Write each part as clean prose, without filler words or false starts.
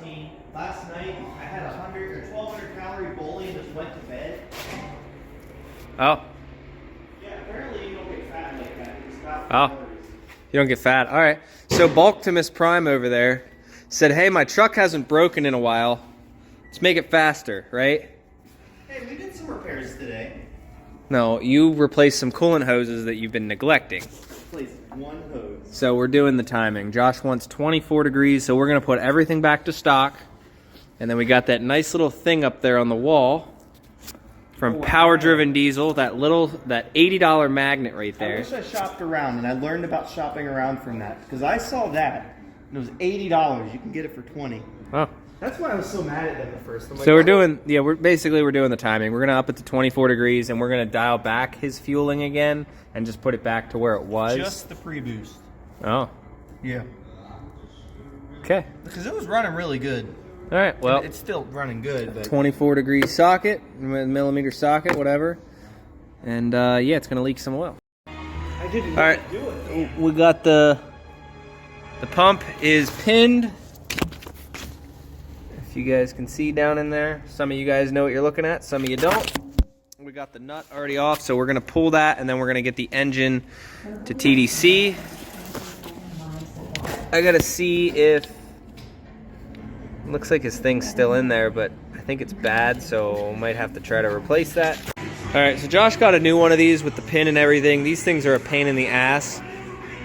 protein. Last night I had 100 or 1,200 calorie bowling and just went to bed. Oh. Yeah, apparently you don't get fat like that. It's about Oh. You don't get fat. All right. So Bulktimus Prime over there said, hey, my truck hasn't broken in a while. Let's make it faster, right? Hey, we did some repairs today. No, you replaced some coolant hoses that you've been neglecting. Replaced one hose. So we're doing the timing. Josh wants 24 degrees, so we're going to put everything back to stock. And then we got that nice little thing up there on the wall from Power Driven Diesel, that $80 magnet right there. I wish I shopped around, and I learned about shopping around from that, because I saw that, and it was $80. You can get it for $20. Oh. That's why I was so mad at them at first. I'm like, So we're doing the timing. We're gonna up it to 24 degrees, and we're gonna dial back his fueling again, and just put it back to where it was. Just the pre-boost. Oh. Yeah. Okay. Because it was running really good. All right. Well, it's still running good. But 24 degree socket, millimeter socket, whatever, and yeah, it's gonna leak some oil. I didn't All right. do it. We got the pump is pinned. If you guys can see down in there, some of you guys know what you're looking at, some of you don't. We got the nut already off, so we're gonna pull that, and then we're gonna get the engine to TDC. I gotta see if, looks like his thing's still in there, but I think it's bad, so we might have to try to replace that. All right, so Josh got a new one of these with the pin and everything. These things are a pain in the ass.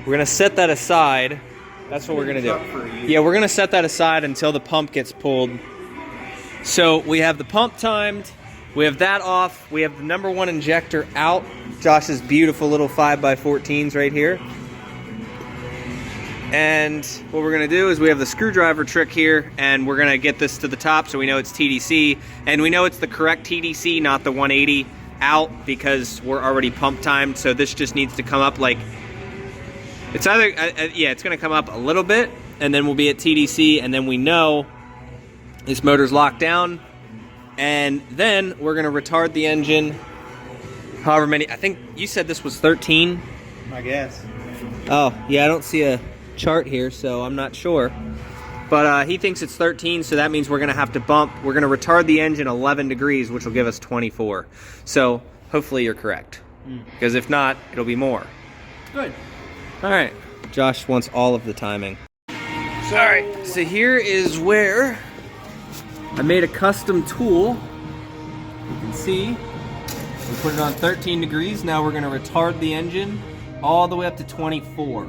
We're gonna set that aside. That's what we're gonna do. Yeah, we're gonna set that aside until the pump gets pulled. So we have the pump timed, we have that off, we have the number one injector out, Josh's beautiful little 5x14s right here. And what we're gonna do is we have the screwdriver trick here, and we're gonna get this to the top so we know it's TDC, and we know it's the correct TDC, not the 180 out, because we're already pump timed. So this just needs to come up like, it's either, yeah, it's gonna come up a little bit, and then we'll be at TDC, and then we know this motor's locked down, and then we're gonna retard the engine, however many, I think you said this was 13? I guess. Oh, yeah, I don't see a chart here, so I'm not sure. But he thinks it's 13, so that means we're gonna have to we're gonna retard the engine 11 degrees, which will give us 24. So hopefully you're correct, because if not, it'll be more. Good. All right, Josh wants all of the timing. All right, so here is where I made a custom tool. You can see, we put it on 13 degrees. Now we're gonna retard the engine all the way up to 24.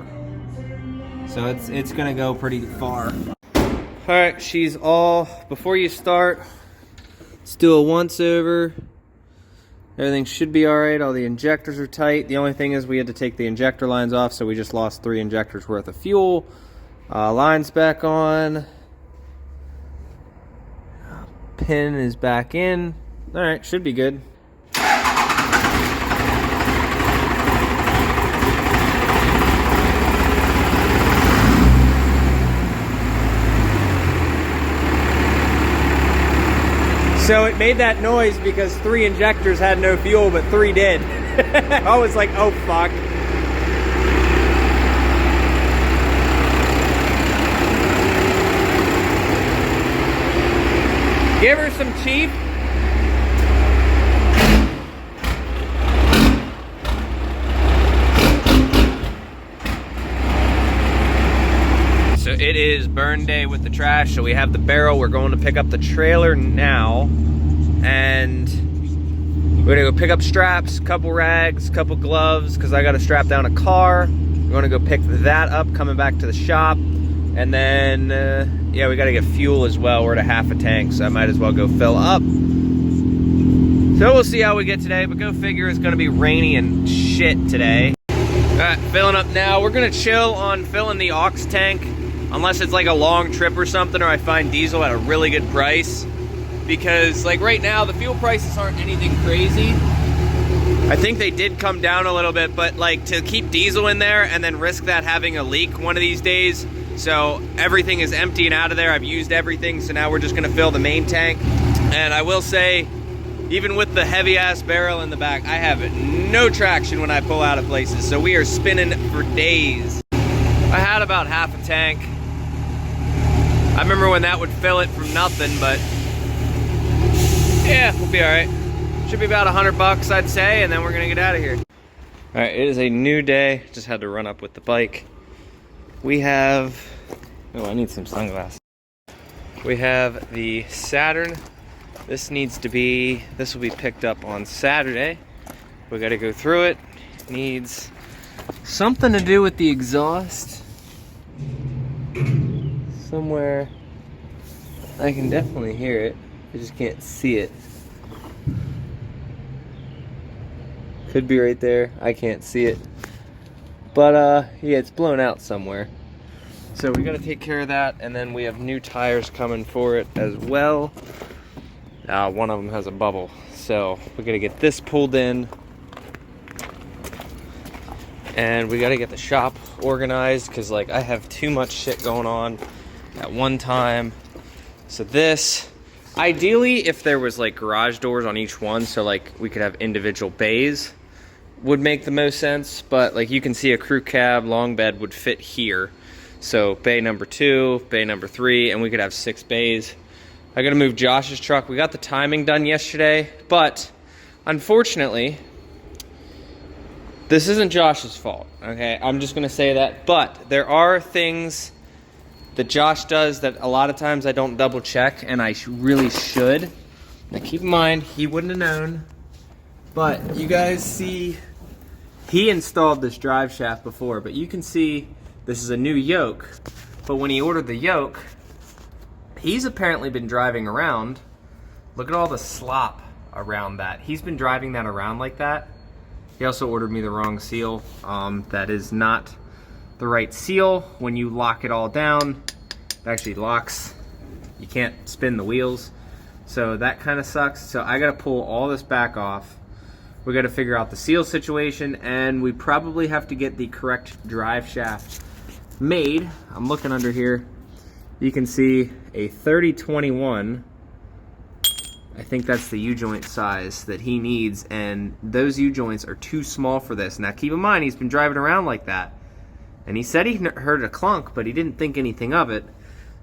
So it's gonna go pretty far. All right, she's all, before you start, let's do a once over. Everything should be all right. All the injectors are tight. The only thing is we had to take the injector lines off, so we just lost 3 injectors worth of fuel. Lines back on. Pin is back in. All right, should be good. So it made that noise because 3 injectors had no fuel, but 3 did. I was like, oh fuck. Give her some cheap. So it is burn day with the trash, so we have the barrel. We're going to pick up the trailer now, and we're gonna go pick up straps, couple rags, couple gloves, because I gotta strap down a car. We're gonna go pick that up coming back to the shop, and then yeah, we gotta get fuel as well. We're at a half a tank, so I might as well go fill up. So we'll see how we get today, but go figure, it's gonna be rainy and shit today. All right, filling up now. We're gonna chill on filling the aux tank, unless it's like a long trip or something, or I find diesel at a really good price. Because like right now, the fuel prices aren't anything crazy. I think they did come down a little bit, but like to keep diesel in there and then risk that having a leak one of these days. So everything is empty and out of there. I've used everything, so now we're just gonna fill the main tank. And I will say, even with the heavy ass barrel in the back, I have no traction when I pull out of places. So we are spinning for days. I had about half a tank. I remember when that would fill it from nothing, but yeah, we'll be all right. Should be about $100, I'd say, and then we're gonna get out of here. All right, it is a new day. Just had to run up with the bike. We have, oh, I need some sunglasses. We have the Saturn. This will be picked up on Saturday. We gotta go through it. Needs something to do with the exhaust. Somewhere, I can definitely hear it. I just can't see it. Could be right there. I can't see it. But yeah, it's blown out somewhere. So we gotta take care of that, and then we have new tires coming for it as well. One of them has a bubble. So we gotta get this pulled in. And we gotta get the shop organized, because like I have too much shit going on at one time. So this, ideally if there was like garage doors on each one, so like we could have individual bays, would make the most sense. But like you can see, a crew cab long bed would fit here. So bay number 2, bay number 3, and we could have 6 bays. I gotta move Josh's truck. We got the timing done yesterday, but unfortunately, this isn't Josh's fault, okay? I'm just gonna say that. But there are things that Josh does that a lot of times I don't double check, and I really should. Now keep in mind, he wouldn't have known, but you guys see, he installed this drive shaft before, but you can see this is a new yoke. But when he ordered the yoke, he's apparently been driving around. Look at all the slop around that. He's been driving that around like that. He also ordered me the wrong seal. That is not the right seal. When you lock it all down, it actually locks. You can't spin the wheels. So that kind of sucks. So I gotta pull all this back off. We gotta figure out the seal situation, and we probably have to get the correct drive shaft made. I'm looking under here. You can see a 3021. I think that's the U-joint size that he needs, and those U-joints are too small for this. Now keep in mind, he's been driving around like that, and he said he heard a clunk, but he didn't think anything of it.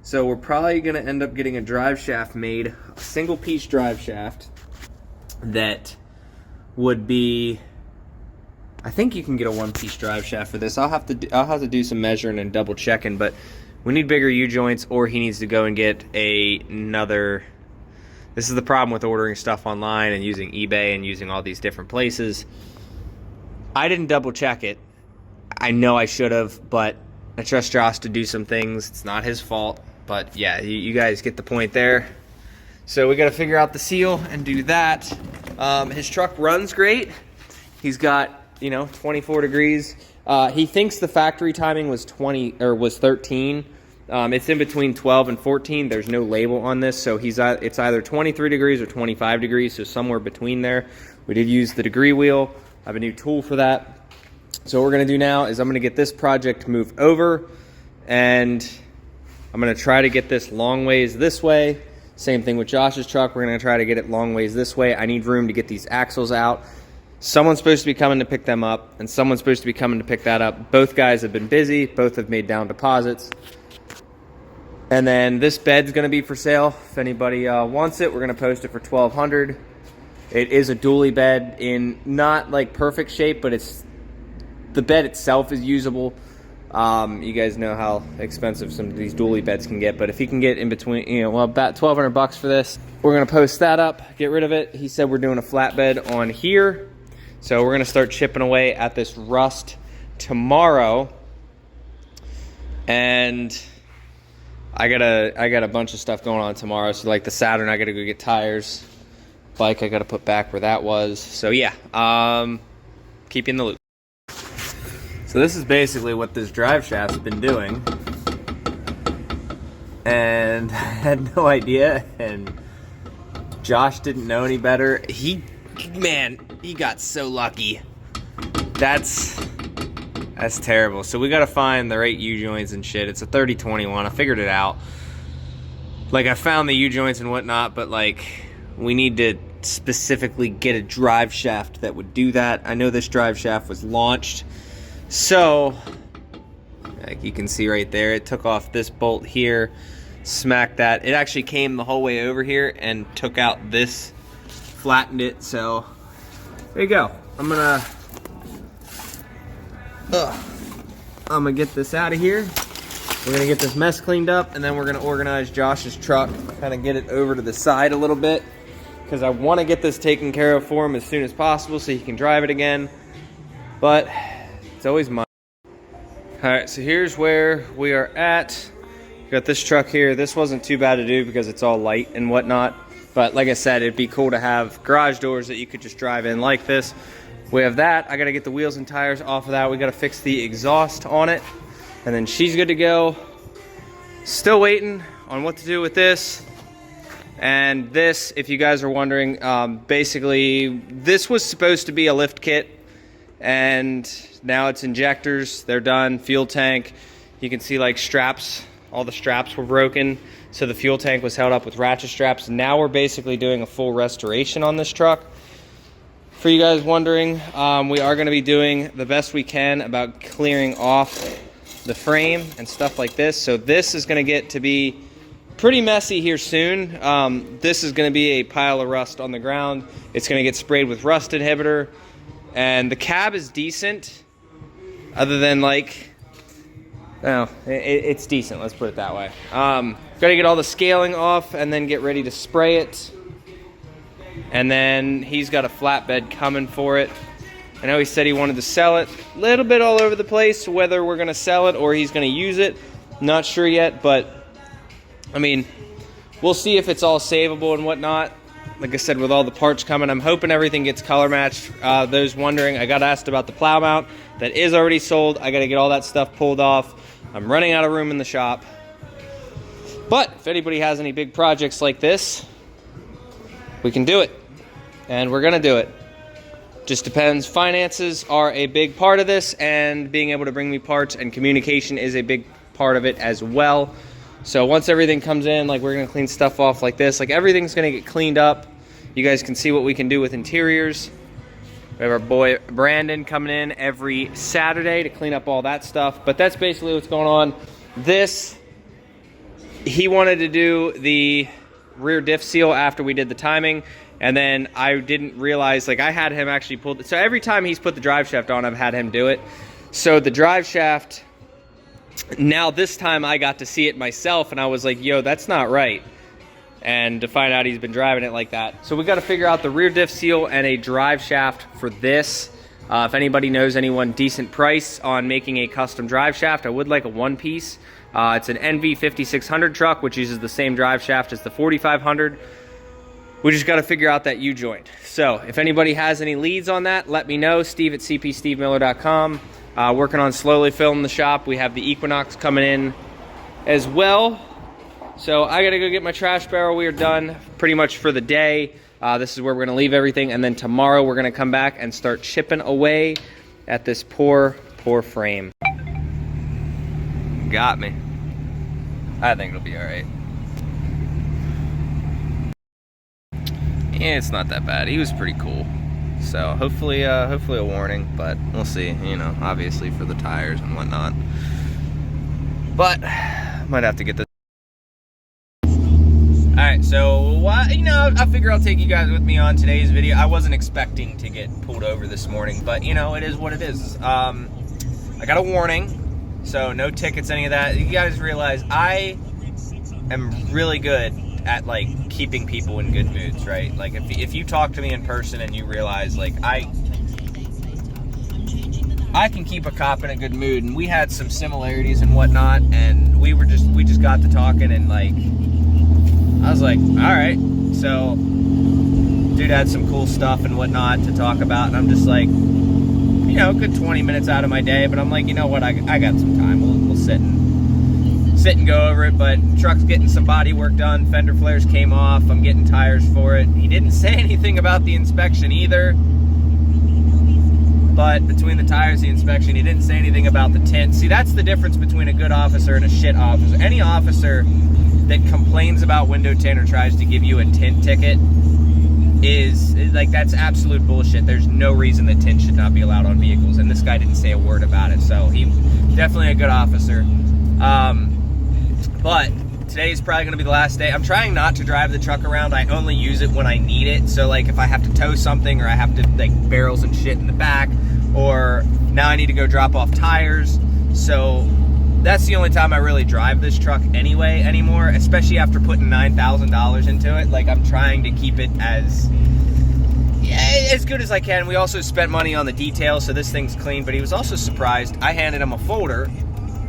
So we're probably gonna end up getting a drive shaft made, a single piece drive shaft that would be, I think you can get a one-piece drive shaft for this. I'll have to do some measuring and double checking, but we need bigger U-joints, or he needs to go and get another. This is the problem with ordering stuff online and using eBay and using all these different places. I didn't double check it. I know I should have, but I trust Josh to do some things. It's not his fault, but yeah, you guys get the point there. So we got to figure out the seal and do that. His truck runs great. He's got, 24 degrees. He thinks the factory timing was 13. It's in between 12 and 14. There's no label on this, so it's either 23 degrees or 25 degrees, so somewhere between there. We did use the degree wheel. I have a new tool for that. So what we're going to do now is I'm going to get this project moved over, and I'm going to try to get this long ways this way. Same thing with Josh's truck. We're going to try to get it long ways this way. I need room to get these axles out. Someone's supposed to be coming to pick them up, and someone's supposed to be coming to pick that up. Both guys have been busy. Both have made down deposits. And then this bed's going to be for sale. If anybody wants it, we're going to post it for $1,200. It is a dually bed in not like perfect shape, but the bed itself is usable. You guys know how expensive some of these dually beds can get, but if he can get in between, about $1,200 for this, we're going to post that up, get rid of it. He said we're doing a flatbed on here, so we're going to start chipping away at this rust tomorrow. And I got a bunch of stuff going on tomorrow. So like the Saturn, I got to go get tires. Bike, I got to put back where that was. So yeah, keep you in the loop. So this is basically what this drive shaft's been doing. And I had no idea, and Josh didn't know any better. He got so lucky. That's terrible. So we gotta find the right U-joints and shit. It's a 3021. I figured it out. Like, I found the U-joints and whatnot, but like, we need to specifically get a drive shaft that would do that. I know this drive shaft was launched. So, like you can see right there, it took off this bolt here. smacked that. It actually came the whole way over here and took out this, flattened it. So there you go. I'm gonna get this out of here. We're gonna get this mess cleaned up, and then we're gonna organize Josh's truck, kind of get it over to the side a little bit, because I want to get this taken care of for him as soon as possible so he can drive it again. But it's always mine. All right, so here's where we are at. Got this truck here. This wasn't too bad to do because it's all light and whatnot. But like I said, it'd be cool to have garage doors that you could just drive in like this. We have that. I gotta get the wheels and tires off of that. We gotta fix the exhaust on it. And then she's good to go. Still waiting on what to do with this. And this, if you guys are wondering, basically this was supposed to be a lift kit, and now it's injectors. They're done. Fuel tank. You can see like straps. All the straps were broken, so the fuel tank was held up with ratchet straps. Now we're basically doing a full restoration on this truck. For you guys wondering, we are going to be doing the best we can about clearing off the frame and stuff like this. So this is going to get to be pretty messy here soon. This is going to be a pile of rust on the ground. It's going to get sprayed with rust inhibitor, and the cab is decent, other than like, no, it's decent, let's put it that way. Got to get all the scaling off and then get ready to spray it. And then he's got a flatbed coming for it. I know he said he wanted to sell it. A little bit all over the place, whether we're going to sell it or he's going to use it. Not sure yet, but I mean, we'll see if it's all savable and whatnot. Like I said, with all the parts coming, I'm hoping everything gets color matched. Those wondering, I got asked about the plow mount. That is already sold. I got to get all that stuff pulled off. I'm running out of room in the shop. But if anybody has any big projects like this, we can do it. And we're going to do it. Just depends. Finances are a big part of this, and being able to bring me parts and communication is a big part of it as well. So once everything comes in, like we're going to clean stuff off like this. Like everything's going to get cleaned up. You guys can see what we can do with interiors. We have our boy Brandon coming in every Saturday to clean up all that stuff. But that's basically what's going on. This, he wanted to do the rear diff seal after we did the timing. And then I didn't realize, like I had him actually pull. So every time he's put the drive shaft on, I've had him do it. So the drive shaft, now this time I got to see it myself, and I was like, yo, that's not right. And to find out he's been driving it like that. So we got to figure out the rear diff seal and a drive shaft for this. If anybody knows anyone decent price on making a custom drive shaft, I would like a one piece. It's an NV 5600 truck, which uses the same drive shaft as the 4500. We just got to figure out that U-joint. So if anybody has any leads on that, let me know. Steve at cpstevemiller.com. Working on slowly filling the shop. We have the Equinox coming in as well. So I got to go get my trash barrel. We are done pretty much for the day. This is where we're going to leave everything. And then tomorrow we're going to come back and start chipping away at this poor frame. Got me. I think it'll be all right. Yeah, it's not that bad. He was pretty cool. So hopefully a warning, but we'll see, you know, obviously for the tires and whatnot. But might have to get this. All right, so you know, I figure I'll take you guys with me on today's video. I wasn't expecting to get pulled over this morning, but you know, it is what it is. I got a warning, so no tickets, any of that. You guys realize I am really good at like keeping people in good moods, right? Like if you talk to me in person and you realize like I can keep a cop in a good mood, and we had some similarities and whatnot, and we just got to talking, and like I was like, all right. So dude had some cool stuff and whatnot to talk about, and I'm just like, you know, a good 20 minutes out of my day, but I'm like, you know what, I got some time. We'll sit and go over it. But truck's getting some body work done. Fender flares came off. I'm getting tires for it. He didn't say anything about the inspection either. But between the tires, the inspection, he didn't say anything about the tint. See, that's the difference between a good officer and a shit officer. Any officer that complains about window tint or tries to give you a tint ticket is like, that's absolute bullshit. There's no reason that tint should not be allowed on vehicles, and this guy didn't say a word about it. So he definitely a good officer. But today's probably gonna be the last day. I'm trying not to drive the truck around. I only use it when I need it. So like if I have to tow something, or I have to like barrels and shit in the back, or now I need to go drop off tires. So that's the only time I really drive this truck anyway anymore, especially after putting $9,000 into it. Like I'm trying to keep it as good as I can. We also spent money on the details, so this thing's clean, but he was also surprised. I handed him a folder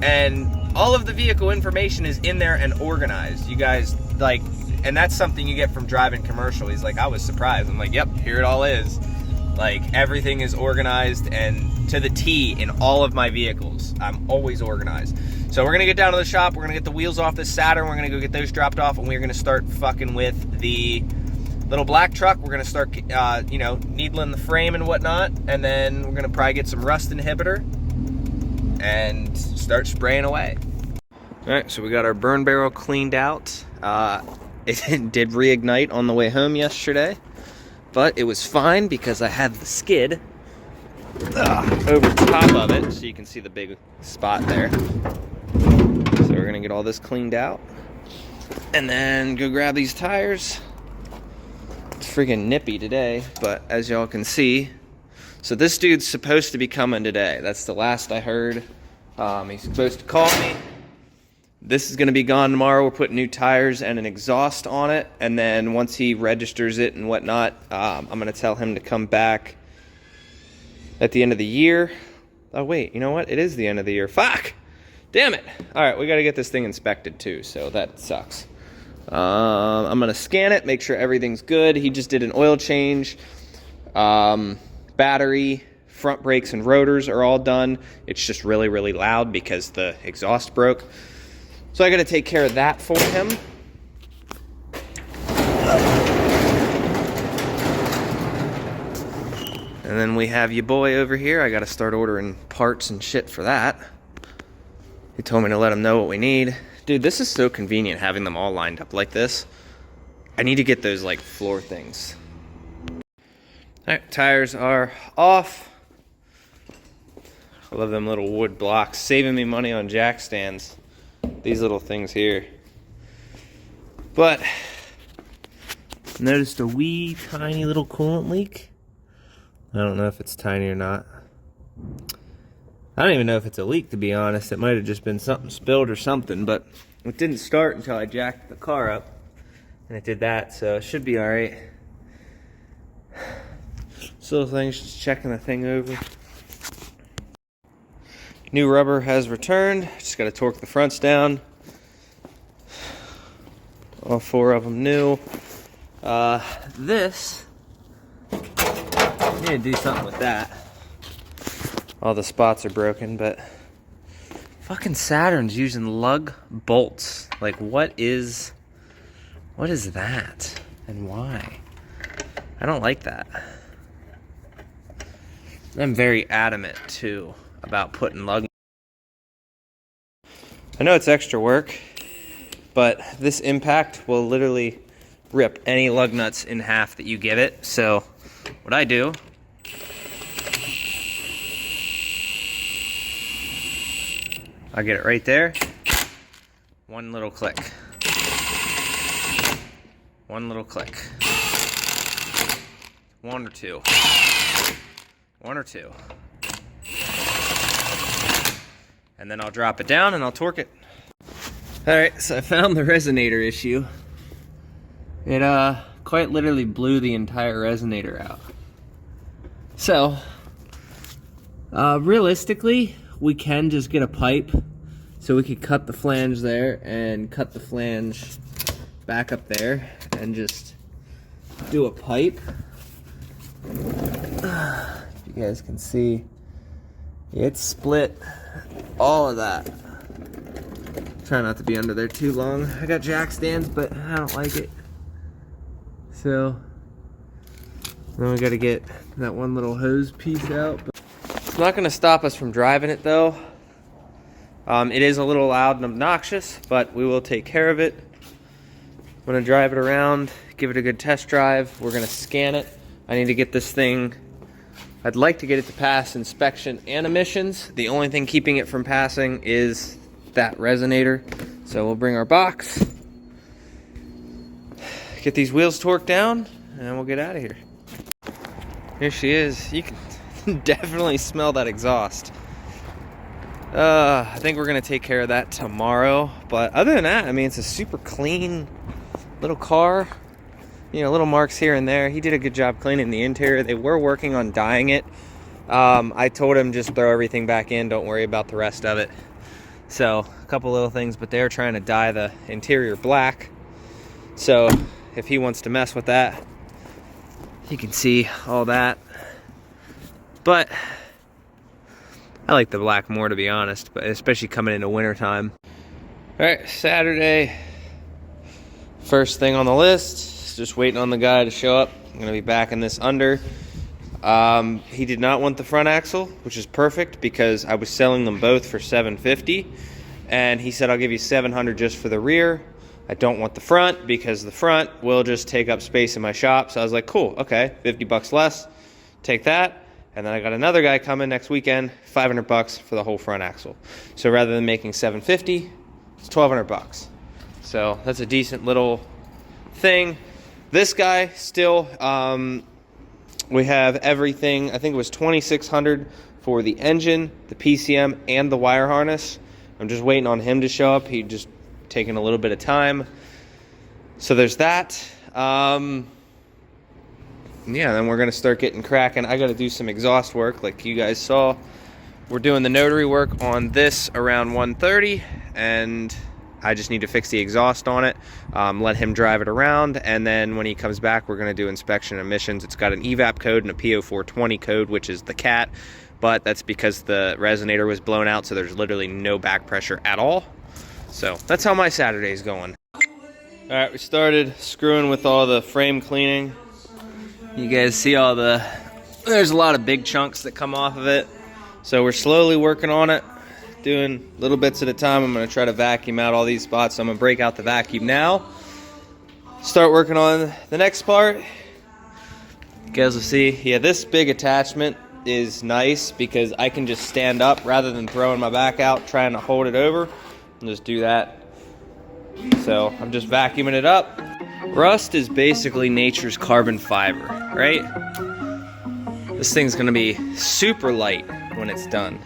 and all of the vehicle information is in there and organized. You guys, like, and that's something you get from driving commercial. He's like, I was surprised. I'm like, yep, here it all is. Like, everything is organized and to the T in all of my vehicles. I'm always organized. So we're gonna get down to the shop. We're gonna get the wheels off this Saturn. We're gonna go get those dropped off, and we're gonna start fucking with the little black truck. We're gonna start, you know, needling the frame and whatnot, and then we're gonna probably get some rust inhibitor and start spraying away. All right, so we got our burn barrel cleaned out. It did reignite on the way home yesterday, but it was fine because I had the skid over top of it, so you can see the big spot there. So we're gonna get all this cleaned out and then go grab these tires. It's freaking nippy today, but as y'all can see, so this dude's supposed to be coming today. That's the last I heard. He's supposed to call me. This is gonna be gone tomorrow. We're putting new tires and an exhaust on it, and then once he registers it and whatnot, I'm gonna tell him to come back at the end of the year. Oh wait, you know what? It is the end of the year. Fuck! Damn it! All right, we gotta get this thing inspected too, so that sucks. I'm gonna scan it, make sure everything's good. He just did an oil change. Battery, front brakes, and rotors are all done. It's just really, really loud because the exhaust broke. So I gotta take care of that for him. And then we have your boy over here. I gotta start ordering parts and shit for that. He told me to let him know what we need. Dude, this is so convenient having them all lined up like this. I need to get those like floor things. All right, tires are off. I love them little wood blocks, saving me money on jack stands. These little things here. But noticed a wee tiny little coolant leak. I don't know if it's tiny or not. I don't even know if it's a leak, to be honest. It might have just been something spilled or something, but it didn't start until I jacked the car up, and it did that, so it should be all right. This little thing's just checking the thing over. New rubber has returned. Just got to torque the fronts down. All four of them new. This, I need to do something with that. All the spots are broken, but fucking Saturn's using lug bolts. Like, what is that? And why? I don't like that. I'm very adamant, too, about putting lug. I know it's extra work, but this impact will literally rip any lug nuts in half that you give it. So what I do, I get it right there. One little click. One little click. One or two. One or two. And then I'll drop it down and I'll torque it. Alright, so I found the resonator issue. It quite literally blew the entire resonator out. So, realistically, we can just get a pipe. So we could cut the flange there and cut the flange back up there and just do a pipe. If you guys can see, it split all of that. Try not to be under there too long. I got jack stands, but I don't like it. So then we got to get that one little hose piece out. It's not going to stop us from driving it though. It is a little loud and obnoxious, but we will take care of it. I'm going to drive it around, give it a good test drive. We're going to scan it. I need to get this thing, I'd like to get it to pass inspection and emissions. The only thing keeping it from passing is that resonator. So we'll bring our box. get these wheels torqued down and we'll get out of here. Here she is. You can definitely smell that exhaust. I think we're gonna take care of that tomorrow. But other than that, I mean, it's a super clean little car. You know, little marks here and there. He did a good job cleaning the interior. They were working on dyeing it. I told him just throw everything back in, don't worry about the rest of it. So a couple little things, but they're trying to dye the interior black. So if he wants to mess with that, you can see all that. But I like the black more, to be honest, but especially coming into winter time. All right, Saturday, first thing on the list, just waiting on the guy to show up. I'm gonna be backing this under. He did not want the front axle, which is perfect because I was selling them both for $750, and he said, I'll give you $700 just for the rear. I don't want the front because the front will just take up space in my shop. So I was like, cool, okay, 50 bucks less, take that. And then I got another guy coming next weekend, 500 bucks for the whole front axle. So rather than making $750, it's 1,200 bucks. So that's a decent little thing. This guy still, we have everything. I think it was $2,600 for the engine, the PCM, and the wire harness. I'm just waiting on him to show up. He just taking a little bit of time. So there's that. Yeah, then we're gonna start getting cracking. I gotta do some exhaust work like you guys saw. We're doing the notary work on this around 1:30, and I just need to fix the exhaust on it, let him drive it around, and then when he comes back, we're gonna do inspection emissions. It's got an EVAP code and a PO420 code, which is the CAT, but that's because the resonator was blown out, so there's literally no back pressure at all. So that's how my Saturday's going. All right, we started screwing with all the frame cleaning. You guys see there's a lot of big chunks that come off of it. So we're slowly working on it, doing little bits at a time. I'm gonna try to vacuum out all these spots. So I'm gonna break out the vacuum now, start working on the next part. You guys will see, yeah, this big attachment is nice because I can just stand up rather than throwing my back out, trying to hold it over. And just do that. So I'm just vacuuming it up. Rust is basically nature's carbon fiber, right? This thing's gonna be super light when it's done.